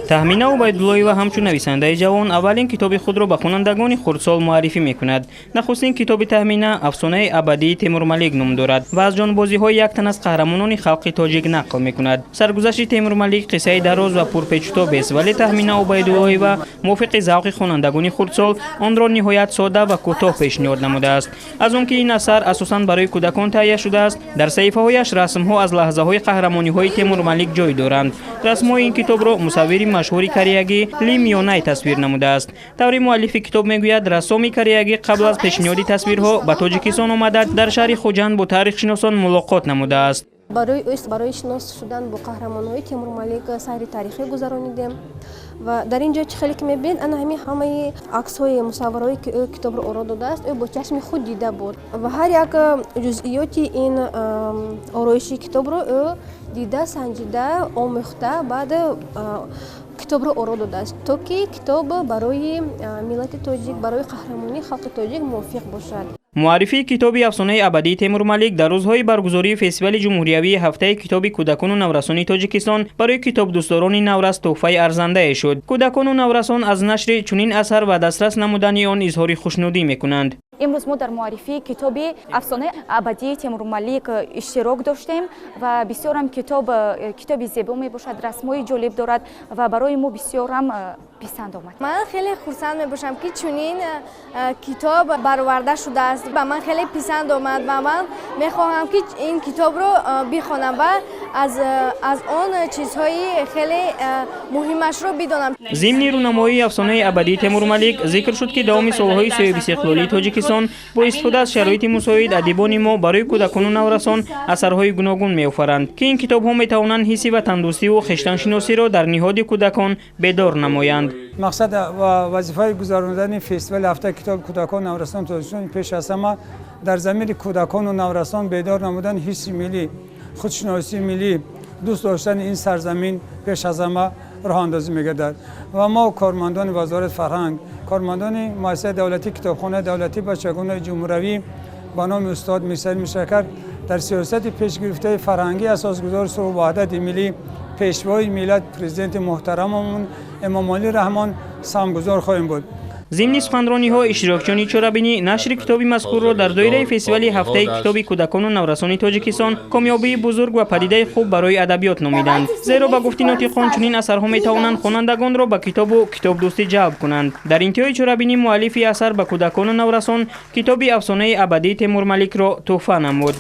تهمینا عبیدالله و همچون نویسنده جوان اولین کتاب خود را به خوانندگان خردسال معرفی میکند. نخستین کتاب تهمینا افسانه ابدی تیمورملیک نام دارد و از جانبازی های یک تن از قهرمانان خلق تاجیک نقل میکند. سرگذشت تیمورملیک قصه دراز و پرپیچ‌وتاب است، ولی تهمینا عبیدالله و موافق ذوق خوانندگان خردسال آن را نهایت ساده و کوتاه پیشنهاد نموده است. از آنکه این اثر اساساً برای کودکان تهیه شده است، در صحیفه‌هایش رسم‌ها از لحظه‌های قهرمانی‌های تیمورملیک جای دارند. رسم‌های این کتاب را مصور مشهور کریگی لی میونای تصویر نموده است. طوری مؤلف کتاب میگوید رسام کریگی قبل از پیشنهاد تصویرها به تاجیکستان آمده در شهر خوجند با تاریخ شناسان ملاقات نموده است. برای شناس شدن با قهرمان‌های تیمورملیک سیر تاریخی گذراندیم و در اینجا چه خیلی که می‌بینید همه عکس‌های مصوره‌ای که کتاب را آورده داده است با چشم خود دیده بود و هر یک جزئیات این آرایشی کتاب را دیده سنجیده آموخته بعد کتاب را آورده داده است تا که کتاب برای ملت تاجیک برای قهرمانی خلق تاجیک موفق باشد. معرفی کتاب افسانه ابدی تیمورملیک در روزهای برگزاری فستیوال جمهوریوی هفته کتاب کودکان و نورسان تاجیکستان برای کتاب دوستداران نورس تحفه ارزنده شد. کودکان و نورسان از نشر چنین اثر و دسترس نمودن آن اظهار خوشنودی میکنند. امروز ما در معرفی کتاب افسانه ابدی تیمورملیک اشتراک داشتیم و بسیار هم کتاب زیبا می باشد، رسم‌های جالب دارد و برای ما بسیار هم پسند آمد. من خیلی خرسند می باشم که چنین کتاب برآورده شده است. به من خیلی پسند آمد و من میخواهم که این کتاب رو بخوانم و از آن چیزهای خیلی مهمش رو بدانم. ضمن رونمایی افسانه ابدی تیمورملیک ذکر شد که دوام سالهای سوی استقلالی تاجیکستان با استفاده از شرایط مساعد ادیبان ما برای کودکان و نورسان اثرهای گوناگون می‌آفرند که این کتاب‌ها می‌توانند حسی و تندرستی و خویشتن‌شناسی را در نهاد کودکان بیدار نمایند. مقصد و وظیفه گذراندن فستیوال هفته کتاب کودکان و نورسان تاجیکستان پیش از همه در ضمیر کودکان و نورسان بیدار نمودن حس ملی، خودشناسی ملی، دوست داشتن این سرزمین پیش از همه راه اندازی می‌گردد و ما کارمندان وزارت فرهنگ، کارمندان مؤسسه دولتی کتابخانه دولتی بچگان جمهوری با نام استاد میرسد میشکر در سیاست پیشگرفته فرهنگی اساسگذار صلح و وحدت ملی پیشوای ملت پرزیدنت محترممون امام علی رحمان سهمگذار خواهیم بود. ضمن سخنرانی‌ها اشتراکچیان چرابینی نشر کتاب مذکور را در دایره فستیوال هفته کتاب کودکان و نورسان تاجیکستان کامیابی بزرگ و پدیده خوب برای ادبیات نامیدند، زیرا با گفته ناطقان چنین اثرها می‌توانند خوانندگان را به کتاب و کتاب دوستی جلب کنند. در انتهای چرابینی مؤلف اثر به کودکان و نورسان کتاب افسانه ابدی تیمورملیک را تحفه نمود.